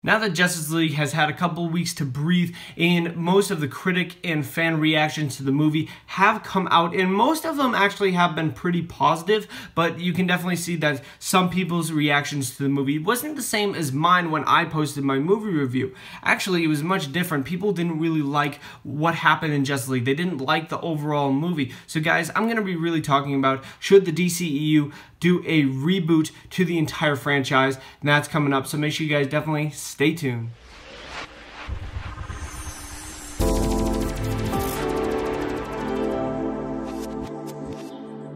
Now that Justice League has had a couple weeks to breathe and most of the critic and fan reactions to the movie have come out, and most of them actually have been pretty positive, but you can definitely see that some people's reactions to the movie wasn't the same as mine when I posted my movie review. Actually, it was much different. People didn't really like what happened in Justice League. They didn't like the overall movie. So guys, I'm going to be really talking about should the DCEU do a reboot to the entire franchise, and that's coming up, so make sure you guys definitely stay tuned.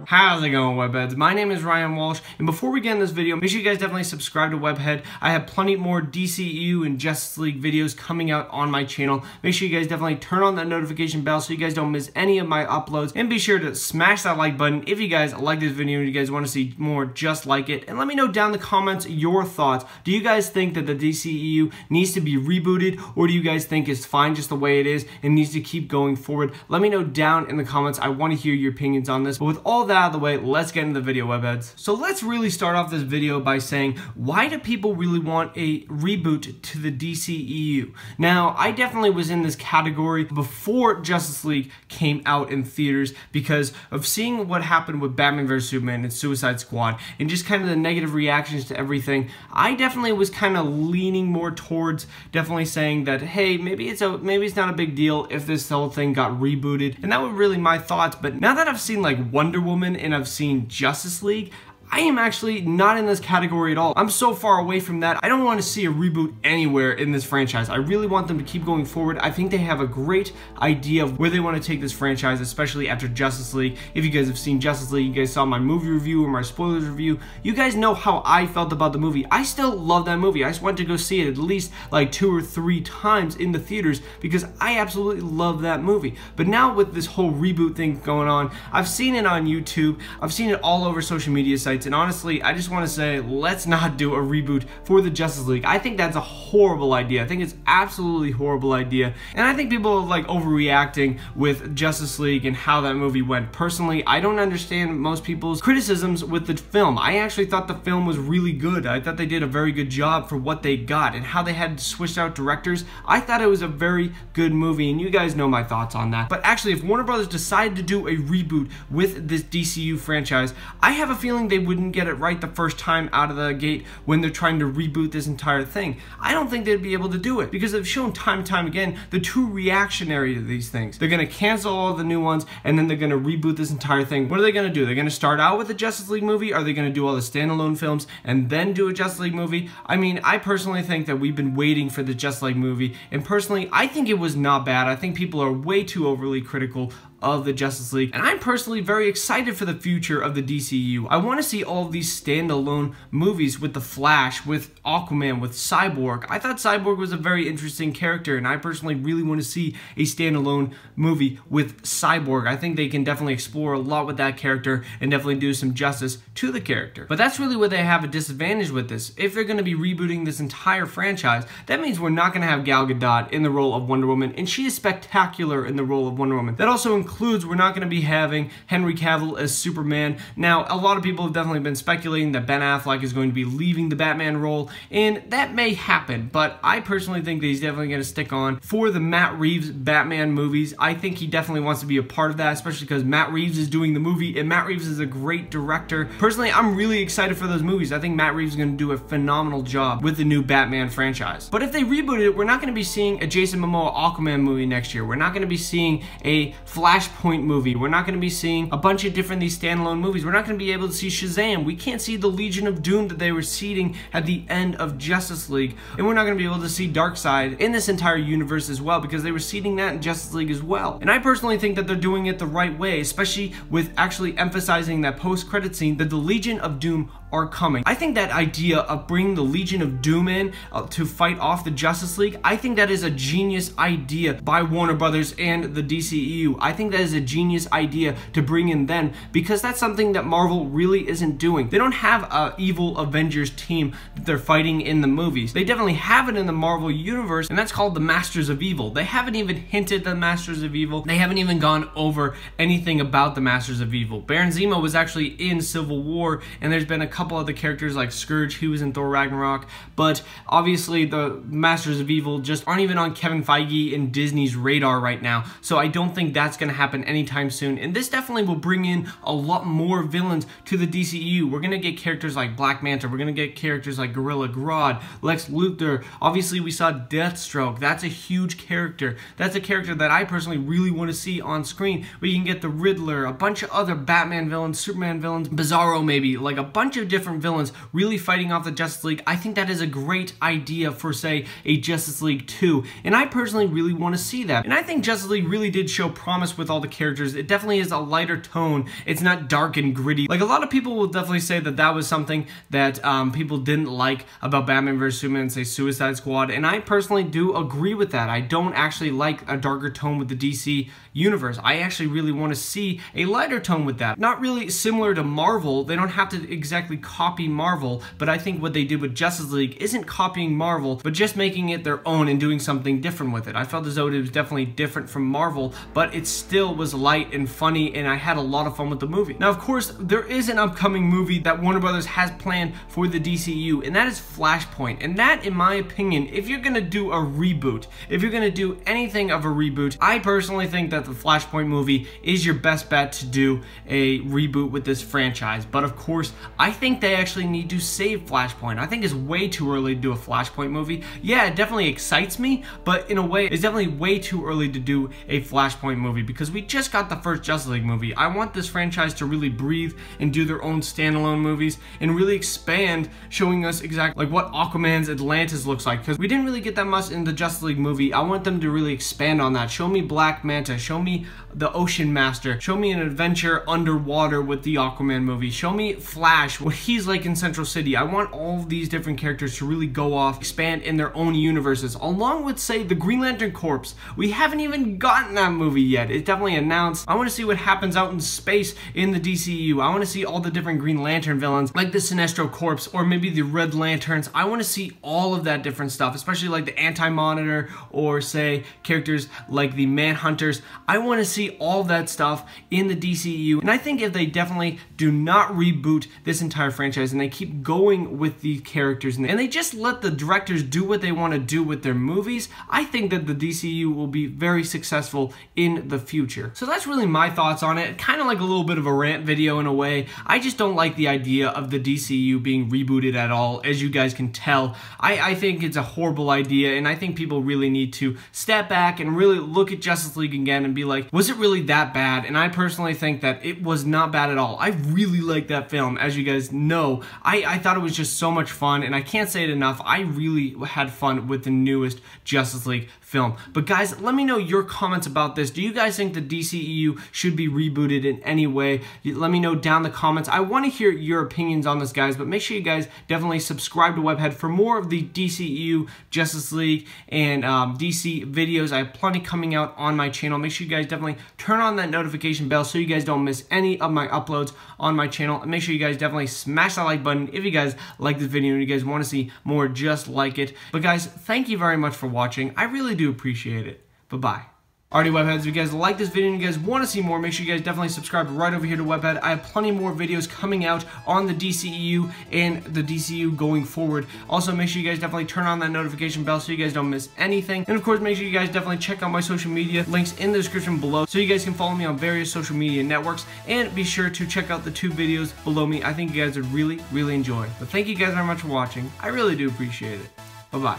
How's it going, Webheads? My name is Ryan Walsh, and before we get in this video, make sure you guys definitely subscribe to Webhead. I have plenty more DCEU and Justice League videos coming out on my channel. Make sure you guys definitely turn on that notification bell so you guys don't miss any of my uploads, and be sure to smash that like button if you guys like this video and you guys want to see more just like it. And let me know down in the comments your thoughts. Do you guys think that the DCEU needs to be rebooted, or do you guys think it's fine just the way it is and needs to keep going forward? Let me know down in the comments. I want to hear your opinions on this. But with all that out of the way, let's get into the video, Webheads. So let's really start off this video by saying, why do people really want a reboot to the DCEU? Now, I definitely was in this category before Justice League came out in theaters because of seeing what happened with Batman vs Superman and Suicide Squad and just kind of the negative reactions to everything. I definitely was kind of leaning more towards definitely saying that, hey, maybe it's not a big deal if this whole thing got rebooted, and that was really my thoughts. But now that I've seen like Wonder Woman and I've seen Justice League, I am actually not in this category at all. I'm so far away from that. I don't want to see a reboot anywhere in this franchise. I really want them to keep going forward. I think they have a great idea of where they want to take this franchise, especially after Justice League. If you guys have seen Justice League, you guys saw my movie review or my spoilers review, you guys know how I felt about the movie. I still love that movie. I just went to go see it at least like 2 or 3 times in the theaters because I absolutely love that movie. But now with this whole reboot thing going on, I've seen it on YouTube, I've seen it all over social media sites, and honestly, I just want to say, let's not do a reboot for the Justice League. I think that's a horrible idea. I think it's absolutely horrible idea, and I think people are like overreacting with Justice League and how that movie went. Personally, I don't understand most people's criticisms with the film. I actually thought the film was really good. I thought they did a very good job for what they got and how they had switched out directors. I thought it was a very good movie, and you guys know my thoughts on that. But actually, if Warner Brothers decided to do a reboot with this DCU franchise, I have a feeling they wouldn't get it right the first time out of the gate when they're trying to reboot this entire thing. I don't think they'd be able to do it because they've shown time and time again they're too reactionary to these things. They're going to cancel all the new ones and then they're going to reboot this entire thing. What are they going to do? They're going to start out with a Justice League movie? Are they going to do all the standalone films and then do a Justice League movie? I mean, I personally think that we've been waiting for the Justice League movie, and personally, I think it was not bad. I think people are way too overly critical of the Justice League, and I'm personally very excited for the future of the DCU. I want to see all of these standalone movies with The Flash, with Aquaman, with Cyborg. I thought Cyborg was a very interesting character, and I personally really want to see a standalone movie with Cyborg. I think they can definitely explore a lot with that character and definitely do some justice to the character. But that's really where they have a disadvantage with this. If they're going to be rebooting this entire franchise, that means we're not going to have Gal Gadot in the role of Wonder Woman, and she is spectacular in the role of Wonder Woman. That also includes we're not going to be having Henry Cavill as Superman. Now, a lot of people have definitely been speculating that Ben Affleck is going to be leaving the Batman role, and that may happen, but I personally think that he's definitely going to stick on for the Matt Reeves Batman movies. I think he definitely wants to be a part of that, especially because Matt Reeves is doing the movie, and Matt Reeves is a great director. Personally, I'm really excited for those movies. I think Matt Reeves is going to do a phenomenal job with the new Batman franchise. But if they reboot it, we're not going to be seeing a Jason Momoa Aquaman movie next year. We're not going to be seeing a Flashpoint movie. We're not going to be seeing a bunch of different these standalone movies. We're not going to be able to see Shazam. We can't see the Legion of Doom that they were seeding at the end of Justice League, and we're not going to be able to see Darkseid in this entire universe as well because they were seeding that in Justice League as well. And I personally think that they're doing it the right way, especially with actually emphasizing that post-credit scene that the Legion of Doom are coming. I think that idea of bringing the Legion of Doom in to fight off the Justice League, I think that is a genius idea by Warner Brothers and the DCEU. I think that is a genius idea to bring in then, because that's something that Marvel really isn't doing. They don't have an evil Avengers team that they're fighting in the movies. They definitely have it in the Marvel universe, and that's called the Masters of Evil. They haven't even hinted at the Masters of Evil. They haven't even gone over anything about the Masters of Evil. Baron Zemo was actually in Civil War, and there's been a couple other characters like Scourge, he was in Thor Ragnarok, but obviously the Masters of Evil just aren't even on Kevin Feige and Disney's radar right now, so I don't think that's going to happen anytime soon, and this definitely will bring in a lot more villains to the DCEU. We're going to get characters like Black Manta, we're going to get characters like Gorilla Grodd, Lex Luthor, obviously we saw Deathstroke, that's a huge character, that's a character that I personally really want to see on screen. We can get the Riddler, a bunch of other Batman villains, Superman villains, Bizarro maybe, like a bunch of different villains really fighting off the Justice League. I think that is a great idea for, say, a Justice League 2, and I personally really want to see that. And I think Justice League really did show promise with all the characters. It definitely is a lighter tone. It's not dark and gritty. Like, a lot of people will definitely say that that was something that people didn't like about Batman vs. Superman, say Suicide Squad, and I personally do agree with that. I don't actually like a darker tone with the DC universe. I actually really want to see a lighter tone with that. Not really similar to Marvel. They don't have to exactly copy Marvel, but I think what they did with Justice League isn't copying Marvel, but just making it their own and doing something different with it. I felt as though it was definitely different from Marvel, but it still was light and funny, and I had a lot of fun with the movie. Now, of course, there is an upcoming movie that Warner Brothers has planned for the DCEU, and that is Flashpoint. And that, in my opinion, if you're gonna do a reboot, if you're gonna do anything of a reboot, I personally think that the Flashpoint movie is your best bet to do a reboot with this franchise. But of course, I think they actually need to save Flashpoint. I think it's way too early to do a Flashpoint movie. Yeah, it definitely excites me, but in a way, it's definitely way too early to do a Flashpoint movie because we just got the first Justice League movie. I want this franchise to really breathe and do their own standalone movies and really expand, showing us exactly like what Aquaman's Atlantis looks like, because we didn't really get that much in the Justice League movie. I want them to really expand on that. Show me Black Manta, show me the Ocean Master, show me an adventure underwater with the Aquaman movie, show me Flash, what he's like in Central City. I want all of these different characters to really go off, expand in their own universes, along with, say, the Green Lantern Corps. We haven't even gotten that movie yet. It's definitely announced. I want to see what happens out in space in the DCEU. I want to see all the different Green Lantern villains, like the Sinestro Corps, or maybe the Red Lanterns. I want to see all of that different stuff, especially like the Anti-Monitor, or say characters like the Manhunters. I want to see all of that stuff in the DCEU, and I think if they definitely do not reboot this entire franchise and they keep going with the characters and they just let the directors do what they want to do with their movies, I think that the DCEU will be very successful in the future. So that's really my thoughts on it. Kind of like a little bit of a rant video in a way. I just don't like the idea of the DCEU being rebooted at all, as you guys can tell. I think it's a horrible idea, and I think people really need to step back and really look at Justice League again and be like, was it really that bad? And I personally think that it was not bad at all. I really liked that film, as you guys know. I thought it was just so much fun, and I can't say it enough. I really had fun with the newest Justice League film. But guys, let me know your comments about this. Do you guys think the DCEU should be rebooted in any way? Let me know down in the comments. I want to hear your opinions on this, guys, but make sure you guys definitely subscribe to Webhead for more of the DCEU, Justice League, and DC videos. I have plenty coming out on my channel. Make sure you guys definitely turn on that notification bell so you guys don't miss any of my uploads on my channel. And make sure you guys definitely smash that like button if you guys like this video and you guys want to see more just like it. But guys, thank you very much for watching. I really do appreciate it. Bye-bye. Alrighty, Webheads, if you guys like this video and you guys want to see more, make sure you guys definitely subscribe right over here to Webhead. I have plenty more videos coming out on the DCEU and the DCEU going forward. Also, make sure you guys definitely turn on that notification bell so you guys don't miss anything. And of course, make sure you guys definitely check out my social media links in the description below so you guys can follow me on various social media networks. And be sure to check out the 2 videos below me. I think you guys would really, really enjoy. But thank you guys very much for watching. I really do appreciate it. Bye-bye.